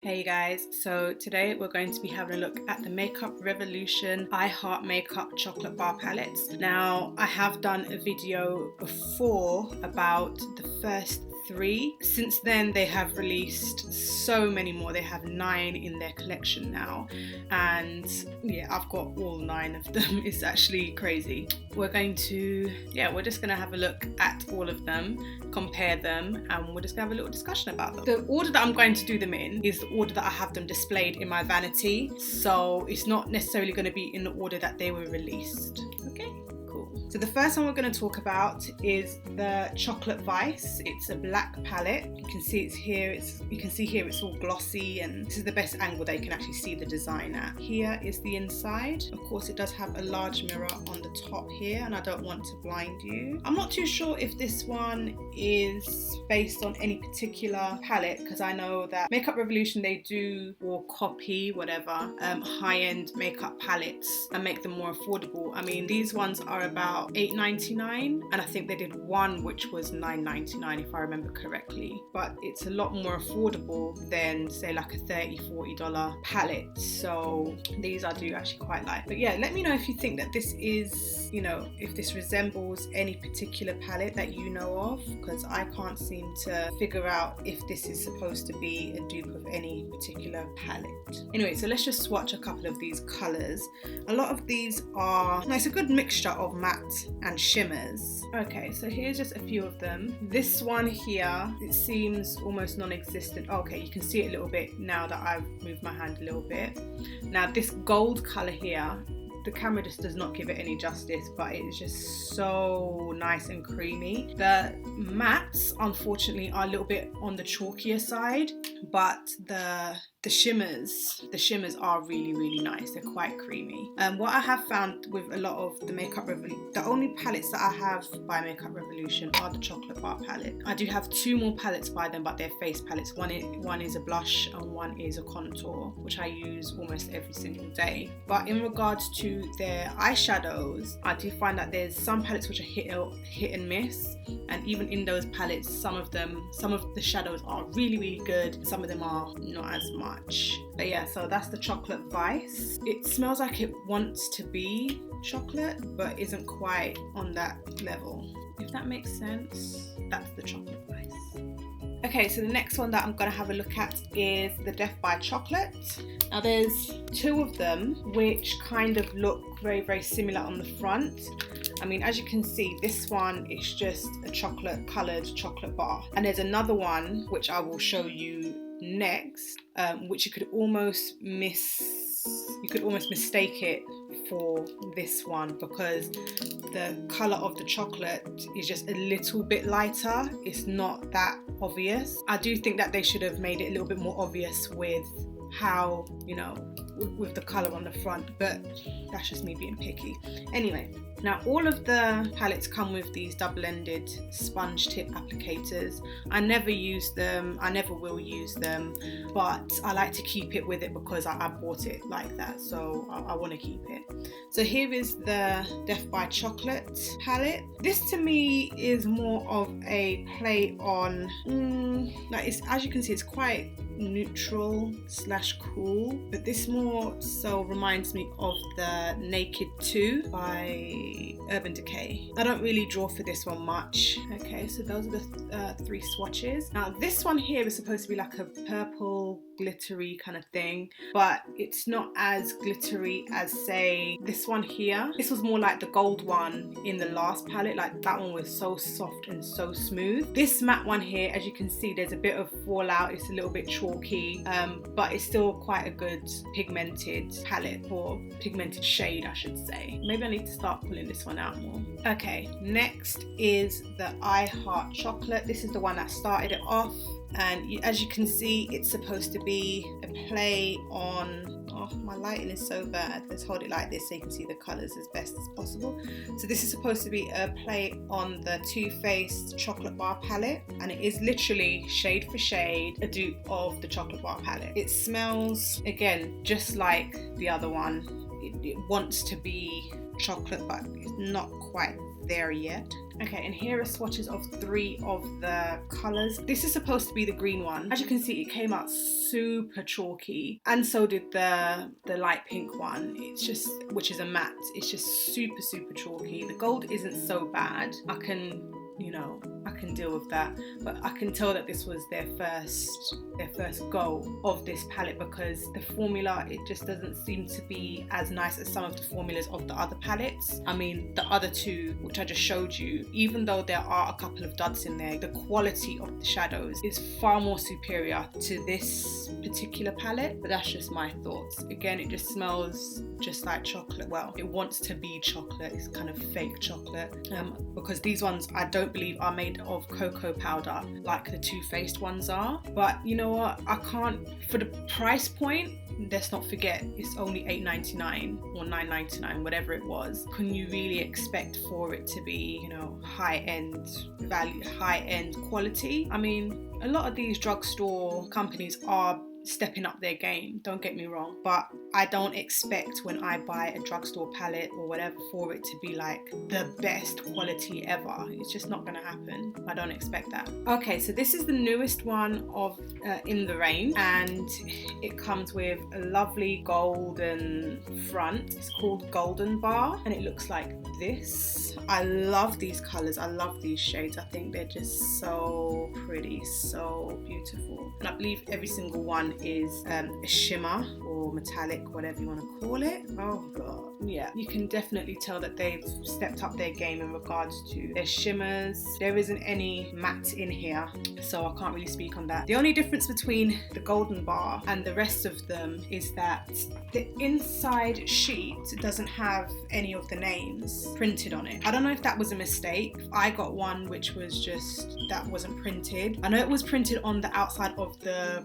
Hey guys, so today we're going to be having a look at the Makeup Revolution I Heart Makeup chocolate bar palettes. Now, I have done a video before about the first three. Since then, they have released so many more. They have 9 in their collection now, and yeah, I've got all 9 of them. It's actually crazy. We're just gonna have a look at all of them, compare them, and we're just gonna have a little discussion about them. The order that I'm going to do them in is the order that I have them displayed in my vanity, so it's not necessarily going to be in the order that they were released. Okay, cool. So the first one we're going to talk about is the Chocolate Vice. It's a black palette. You can see it's here. It's all glossy, and this is the best angle that you can actually see the design at. Here is the inside. Of course, it does have a large mirror on the top here, and I don't want to blind you. I'm not too sure if this one is based on any particular palette, because I know that Makeup Revolution, they do or copy whatever high-end makeup palettes and make them more affordable. I mean, these ones are about $8.99, and I think they did one which was $9.99 if I remember correctly, but it's a lot more affordable than say like a $30-$40 palette. So these I do actually quite like. But yeah, let me know if you think that this is, if this resembles any particular palette that you know of, because I can't seem to figure out if this is supposed to be a dupe of any particular palette. Anyway, so let's just swatch a couple of these colours. A lot of these it's a good mixture of matte and shimmers. Okay, so here's just a few of them. This one here, it seems almost non-existent. Okay, you can see it a little bit now that I've moved my hand a little bit. Now this gold colour here, the camera just does not give it any justice, but it is just so nice and creamy. The mattes, unfortunately, are a little bit on the chalkier side, but the shimmers are really, really nice. They're quite creamy. What I have found with a lot of the Makeup Revolution, the only palettes that I have by Makeup Revolution are the chocolate bar palette. I do have 2 more palettes by them, but they're face palettes. One is a blush and one is a contour, which I use almost every single day. But in regards to their eyeshadows, I do find that there's some palettes which are hit and miss, and even in those palettes, some of the shadows are really, really good. Some of them are not as much. But yeah, so that's the Chocolate Vice. It smells like it wants to be chocolate, but isn't quite on that level. If that makes sense, that's the Chocolate Vice. Okay, so the next one that I'm going to have a look at is the Death by Chocolate. Now there's 2 of them which kind of look very, very similar on the front. I mean, as you can see, this one is just a chocolate coloured chocolate bar. And there's another one which I will show you next, which you could almost mistake it for this one, because the colour of the chocolate is just a little bit lighter. It's not that obvious. I do think that they should have made it a little bit more obvious with how, with the colour on the front, but that's just me being picky. Anyway, now all of the palettes come with these double-ended sponge tip applicators. I never use them, I never will use them, but I like to keep it with it because I bought it like that, so I want to keep it. So here is the Death by Chocolate palette. This to me is more of a play on, as you can see, it's quite neutral / cool, but this more so reminds me of the Naked 2 by Urban Decay. I don't really draw for this one much. Okay, so those are the 3 swatches. Now this one here is supposed to be like a purple glittery kind of thing, but it's not as glittery as say this one here. This was more like the gold one in the last palette. Like that one was so soft and so smooth. This matte one here, as you can see, there's a bit of fallout. It's a little bit chalky, but it's still quite a good pigmented palette, or pigmented shade I should say. Maybe I need to start pulling this one out more. Okay, next is the I Heart Chocolate. This is the one that started it off, and as you can see, it's supposed to be a play on, my lighting is so bad, let's hold it like this so you can see the colours as best as possible. So this is supposed to be a play on the Too Faced chocolate bar palette, and it is literally shade for shade a dupe of the chocolate bar palette. It smells, again, just like the other one. It wants to be chocolate, but it's not quite there yet. Okay, and here are swatches of 3 of the colours. This is supposed to be the green one. As you can see, it came out super chalky, and so did the light pink one. It's just, which is a matte, it's just super, super chalky. The gold isn't so bad. I can deal with that, but I can tell that this was their first go of this palette, because the formula, it just doesn't seem to be as nice as some of the formulas of the other palettes. I mean, the other 2, which I just showed you, even though there are a couple of duds in there, the quality of the shadows is far more superior to this particular palette. But that's just my thoughts. Again, it just smells just like chocolate. Well, it wants to be chocolate. It's kind of fake chocolate, because these ones I don't believe are made of cocoa powder like the Too Faced ones are. But you know what, I can't, for the price point, let's not forget it's only $8.99 or $9.99, whatever it was. Can you really expect for it to be, you know, high-end value, high-end quality? I mean, a lot of these drugstore companies are stepping up their game, don't get me wrong, but I don't expect when I buy a drugstore palette or whatever for it to be like the best quality ever. It's just not gonna happen. I don't expect that. Okay, so this is the newest one of in the range, and it comes with a lovely golden front. It's called Golden Bar, and it looks like this. I love these colors, I love these shades. I think they're just so pretty, so beautiful, and I believe every single one is a shimmer or metallic, whatever you want to call it. Oh god, yeah, you can definitely tell that they've stepped up their game in regards to their shimmers. There isn't any matte in here, so I can't really speak on that. The only difference between the Golden Bar and the rest of them is that the inside sheet doesn't have any of the names printed on it. I don't know if that was a mistake. I got one which was just, that wasn't printed. I know it was printed on the outside of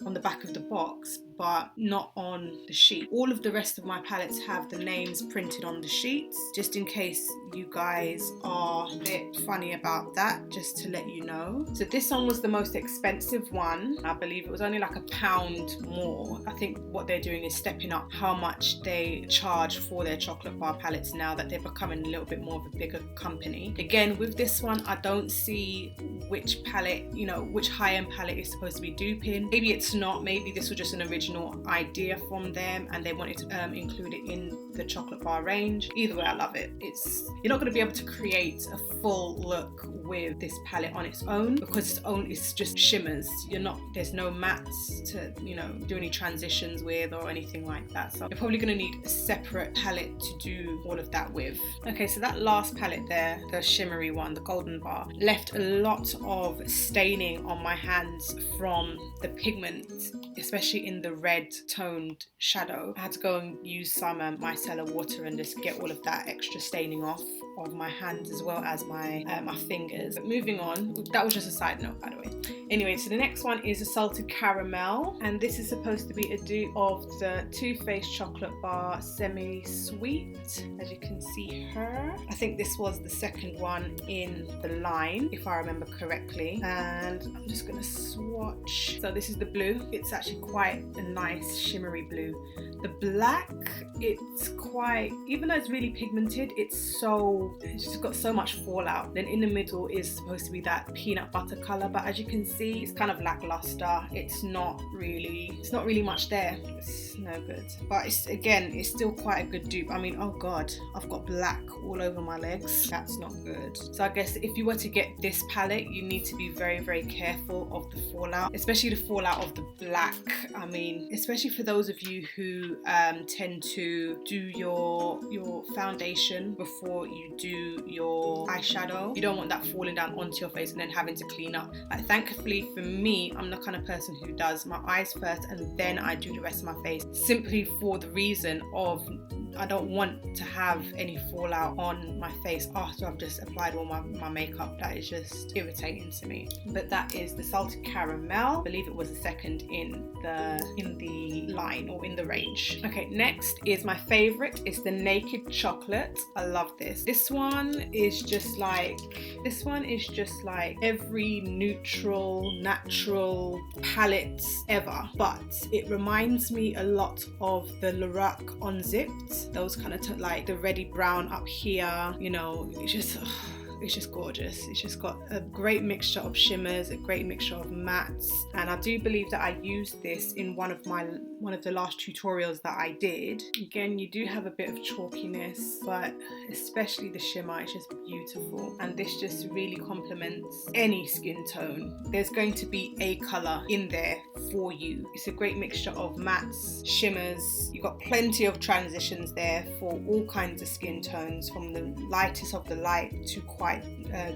on the back of the box, but not on the sheet. All of the rest of my palettes have the names printed on the sheets, just in case you guys are a bit funny about that, just to let you know. So this one was the most expensive one. I believe it was only like £1 more. I think what they're doing is stepping up how much they charge for their chocolate bar palettes now that they're becoming a little bit more of a bigger company. Again, with this one, I don't see which palette, you know, which high-end palette is supposed to be duping. Maybe it's not, maybe this was just an original idea from them and they wanted to include it in the chocolate bar range. Either way, I love it. You're not going to be able to create a full look with this palette on its own, because it's just shimmers. There's no mattes to, you know, do any transitions with or anything like that. So you're probably going to need a separate palette to do all of that with. Okay, so that last palette there, the shimmery one, the Golden Bar, left a lot of staining on my hands from the pigment, especially in the red toned shadow. I had to go and use some micellar water and just get all of that extra staining off of my hands as well as my fingers. But moving on, that was just a side note, by the way. Anyway, so the next one is a salted caramel, and this is supposed to be a dupe of the Too Faced chocolate bar semi-sweet, as you can see her. I think this was the second one in the line, if I remember correctly, and I'm just gonna swatch. So this is the blue. It's actually quite a nice shimmery blue. The black, it's quite, even though it's really pigmented, it's just got so much fallout. Then in the middle is supposed to be that peanut butter color, but as you can see, it's kind of lackluster. It's not really much there. It's no good, but it's still quite a good dupe. I mean, oh god, I've got black all over my legs. That's not good. So I guess if you were to get this palette, you need to be very, very careful of the fallout, especially the fallout of the black. I mean, especially for those of you who tend to do your foundation before you do your eyeshadow. You don't want that falling down onto your face and then having to clean up. Like, thankfully for me, I'm the kind of person who does my eyes first and then I do the rest of my face, simply for the reason of I don't want to have any fallout on my face after I've just applied all my makeup. That is just irritating to me. But that is the salted caramel. I believe it was the second in the line or in the range. Okay, next is my favorite. It's the Naked Chocolate. I love this. This one is just like every neutral, natural palette ever, but it reminds me a lot of the Lorac Unzipped. Those kind of like the reddy brown up here, you know, it's just it's just gorgeous. It's just got a great mixture of shimmers, a great mixture of mattes, and I do believe that I used this in one of the last tutorials that I did. Again, you do have a bit of chalkiness, but especially the shimmer is just beautiful, and this just really complements any skin tone. There's going to be a color in there for you. It's a great mixture of mattes, shimmers. You've got plenty of transitions there for all kinds of skin tones, from the lightest of the light to quite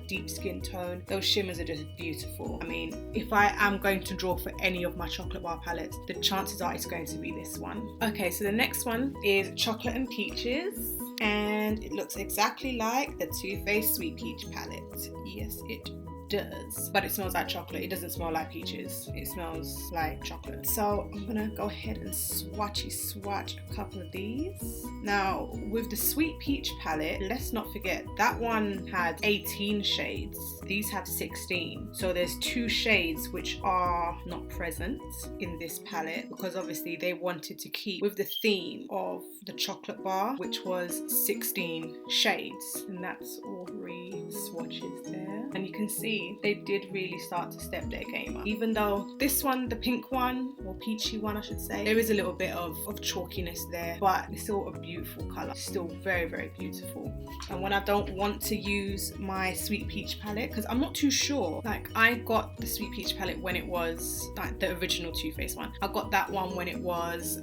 deep skin tone. Those shimmers are just beautiful. I mean, if I am going to draw for any of my chocolate bar palettes, the chances are it's going to be this one. Okay, so the next one is Chocolate and Peaches, and it looks exactly like the Too Faced Sweet Peach palette. Yes, it does, but it smells like chocolate. It doesn't smell like peaches, it smells like chocolate. So I'm gonna go ahead and swatch a couple of these. Now with the Sweet Peach palette, let's not forget that one had 18 shades. These have 16, so there's 2 shades which are not present in this palette, because obviously they wanted to keep with the theme of the chocolate bar, which was 16 shades, and that's all 3 swatches there. And you can see they did really start to step their game up. Even though this one, the pink one, or peachy one I should say, there is a little bit of chalkiness there, but it's still a beautiful colour. Still very, very beautiful. And when I don't want to use my Sweet Peach palette, because I'm not too sure, like I got the Sweet Peach palette when it was like the original Too Faced one. I got that one when it was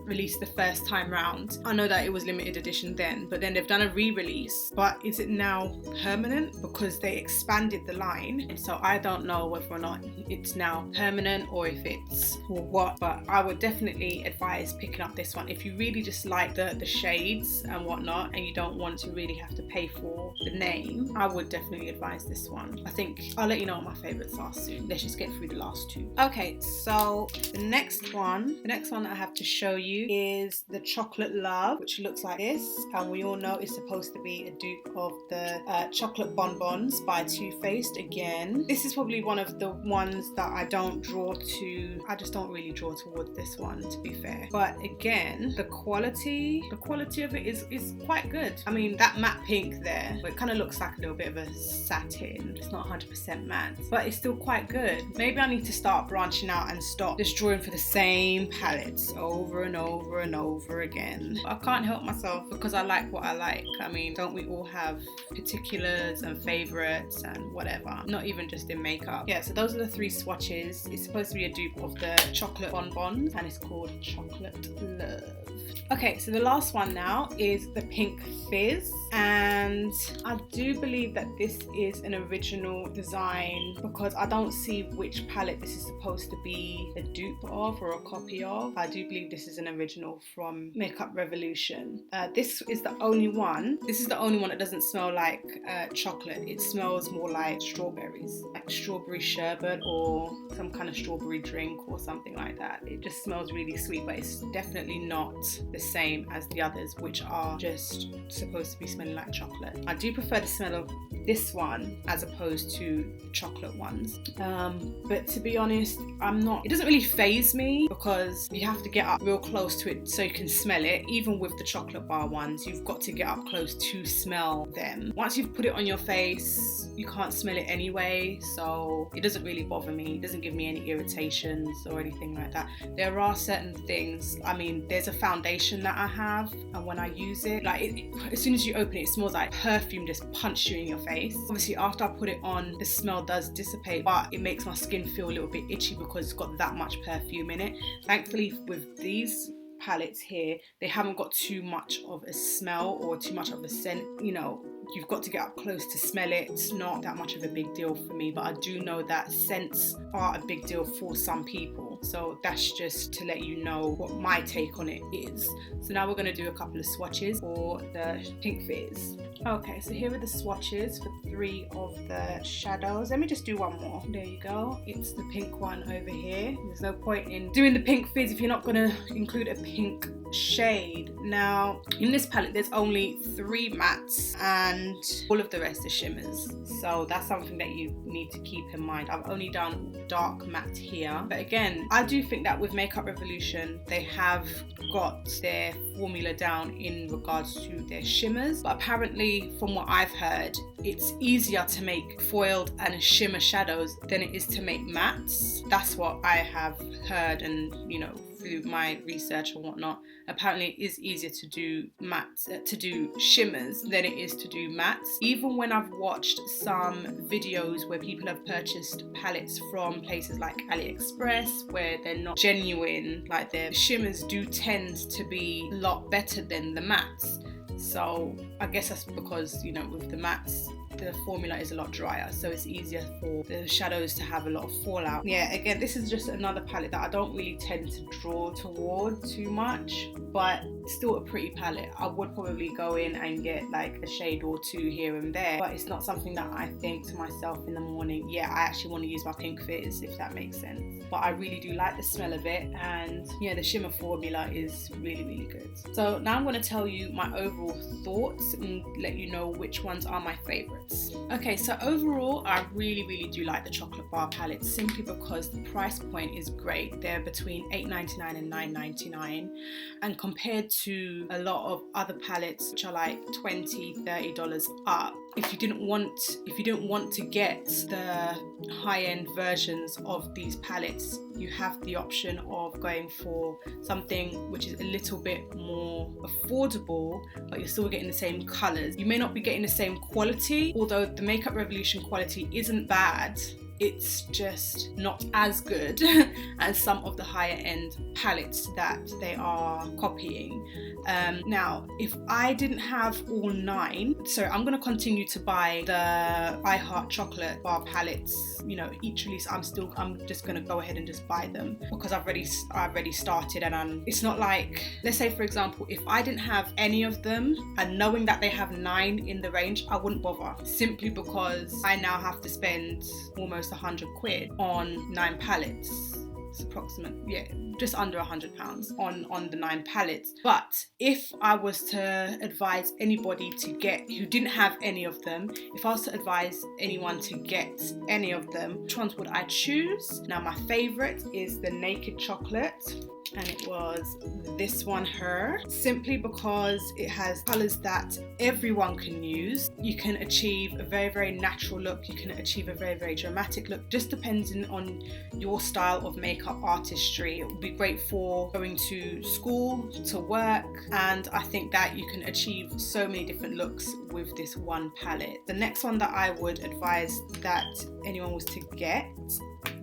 released the first time round. I know that it was limited edition then, but then they've done a re-release. But is it now permanent? Because they expanded the line, and so I don't know whether or not it's now permanent or if it's or what, but I would definitely advise picking up this one if you really just like the shades and whatnot, and you don't want to really have to pay for the name. I would definitely advise this one. I think I'll let you know what my favorites are soon. Let's just get through the last 2. Okay, so the next one that I have to show you is the Chocolate Love, which looks like this, and we all know it's supposed to be a dupe of the Chocolate Bonbons by Too Faced. Again, this is probably one of the ones that I don't draw to. I just don't really draw towards this one, to be fair. But again, the quality of it is quite good. I mean, that matte pink there, it kind of looks like a little bit of a satin. It's not 100% matte, but it's still quite good. Maybe I need to start branching out and stop just drawing for the same palettes over and over and over again. I can't help myself, because I like what I like. I mean, don't we all have particulars and favorites and whatever? Not even just in makeup. Yeah, so those are the 3 swatches. It's supposed to be a dupe of the Chocolate Bonbons, and it's called Chocolate Love. Okay, so the last one now is the Pink Fizz, and I do believe that this is an original design, because I don't see which palette this is supposed to be a dupe of or a copy of. I do believe this is an original from Makeup Revolution. This is the only one. This is the only one that doesn't smell like chocolate. It smells more like strawberries, like strawberry sherbet or some kind of strawberry drink or something like that. It just smells really sweet, but it's definitely not the same as the others, which are just supposed to be smelling like chocolate. I do prefer the smell of this one as opposed to chocolate ones, but to be honest, it doesn't really faze me, because you have to get up real close to it so you can smell it. Even with the chocolate bar ones, you've got to get up close to smell them. Once you've put it on your face, you can't smell it anyway, so it doesn't really bother me. It doesn't give me any irritations or anything like that. There are certain things, I mean, there's a foundation that I have, and when I use it, like as soon as you open it, it smells like perfume just punched you in your face. Obviously after I put it on, the smell does dissipate, but it makes my skin feel a little bit itchy because it's got that much perfume in it. Thankfully with these palettes here, they haven't got too much of a smell or too much of a scent. You know, you've got to get up close to smell it. It's not that much of a big deal for me, but I do know that scents are a big deal for some people. So that's just to let you know what my take on it is. So now we're going to do a couple of swatches for the Pink Fizz. Okay, so here are the swatches for 3 of the shadows. Let me just do one more. There you go. It's the pink one over here. There's no point in doing the Pink Fizz if you're not going to include a pink shade. Now in this palette there's only 3 mattes and all of the rest are shimmers, so that's something that you need to keep in mind. I've only done dark matte here, but again, I do think that with Makeup Revolution they have got their formula down in regards to their shimmers, but apparently from what I've heard, it's easier to make foiled and shimmer shadows than it is to make mattes. That's what I have heard, and you know, through my research and whatnot, apparently it is easier to do mattes, to do shimmers than it is to do mattes. Even when I've watched some videos where people have purchased palettes from places like AliExpress where they're not genuine, like their shimmers do tend to be a lot better than the mattes. So I guess that's because, you know, with the mattes the formula is a lot drier, so it's easier for the shadows to have a lot of fallout. Yeah, again, this is just another palette that I don't really tend to draw toward too much, but still a pretty palette. I would probably go in and get like a shade or 2 here and there, but it's not something that I think to myself in the morning, yeah, I actually want to use my Pink Fizz, if that makes sense. But I really do like the smell of it, and yeah, the shimmer formula is really, really good. So now I'm going to tell you my overall thoughts and let you know which ones are my favorites. Okay, so overall I really do like the chocolate bar palette, simply because the price point is great. They're between $8.99 and $9.99, and compared to a lot of other palettes which are like $20-$30 up, if you didn't want to get the high-end versions of these palettes, you have the option of going for something which is a little bit more affordable, but you're still getting the same colors. You may not be getting the same quality, although the Makeup Revolution quality isn't bad. It's just not as good as some of the higher end palettes that they are copying. Now, if I didn't have all 9, so I'm going to continue to buy the I Heart chocolate bar palettes, you know, each release. I'm just going to go ahead and just buy them because I've already started, and it's not like, let's say for example, if I didn't have any of them and knowing that they have 9 in the range, I wouldn't bother, simply because I now have to spend almost 100 quid on 9 palettes. It's approximate, yeah, just under £100 on the 9 palettes. But if I was to advise anybody to get, who didn't have any of them, if I was to advise anyone to get any of them, which ones would I choose? Now my favorite is the Naked Chocolate, and it was this one here, simply because it has colors that everyone can use. You can achieve a very natural look, you can achieve a very dramatic look, just depending on your style of makeup artistry. It would be great for going to school, to work, and I think that you can achieve so many different looks with this one palette. The next one that I would advise that anyone was to get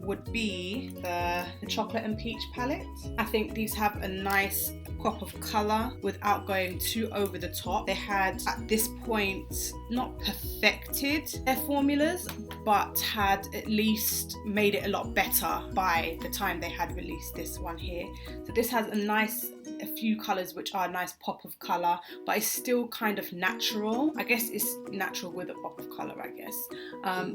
would be the Chocolate and Peach palette. I think these have a nice pop of colour without going too over the top. They had at this point not perfected their formulas, but had at least made it a lot better by the time they had released this one here. So this has a few colours which are a nice pop of colour, but it's still kind of natural. I guess it's natural with a pop of colour, I guess.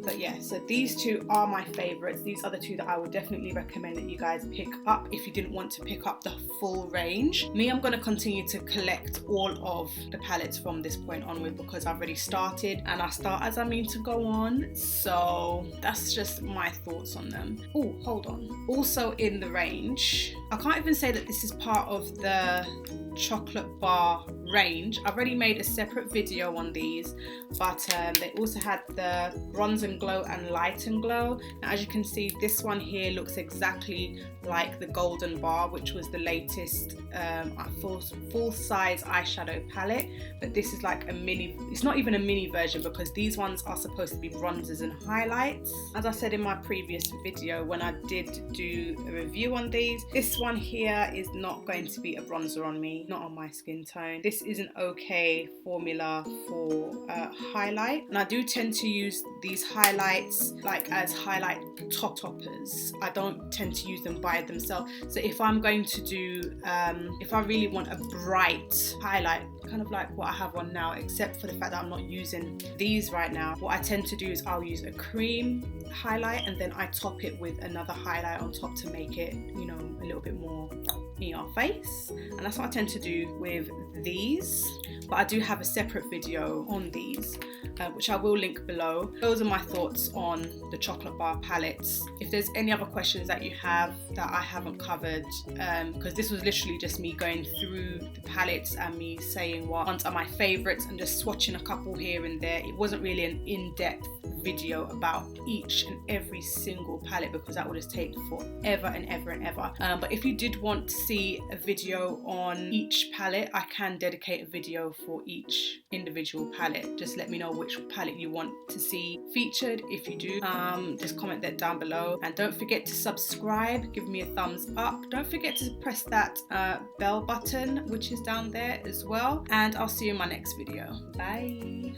But yeah, so these 2 are my favourites. These are the 2 that I would definitely recommend that you guys pick up if you didn't want to pick up the full range. Me, I'm going to continue to collect all of the palettes from this point onward because I've already started, and I start as I mean to go on. So that's just my thoughts on them. Oh, hold on. Also in the range, I can't even say that this is part of the chocolate bar range. I've already made a separate video on these, but they also had the Bronze and Glow and Light and Glow. Now, as you can see, this one here looks exactly like the Golden Bar, which was the latest full size eyeshadow palette, but this is like a mini, it's not even a mini version because these ones are supposed to be bronzers and highlights. As I said in my previous video when I did do a review on these, this one here is not going to be a bronzer on me, not on my skin tone. This is an okay formula for highlight, and I do tend to use these highlights like as highlight toppers. I don't tend to use them by themselves. So if I'm going to do if I really want a bright highlight, kind of like what I have on now, except for the fact that I'm not using these right now, what I tend to do is I'll use a cream highlight, and then I top it with another highlight on top to make it, you know, a little bit more in your face. And that's what I tend to do with these, but I do have a separate video on these, which I will link below. Those are my thoughts on the chocolate bar palettes. If there's any other questions that you have that I haven't covered, because this was literally just me going through the palettes and me saying what ones are my favorites and just swatching a couple here and there. It wasn't really an in-depth video about each and every single palette, because that would have taken forever and ever and ever. But if you did want to see a video on each palette, I can dedicate a video for each individual palette. Just let me know which palette you want to see featured. If you do, just comment that down below, and don't forget to subscribe, give me a thumbs up. Don't forget to press that bell button which is down there as well, and I'll see you in my next video. Bye.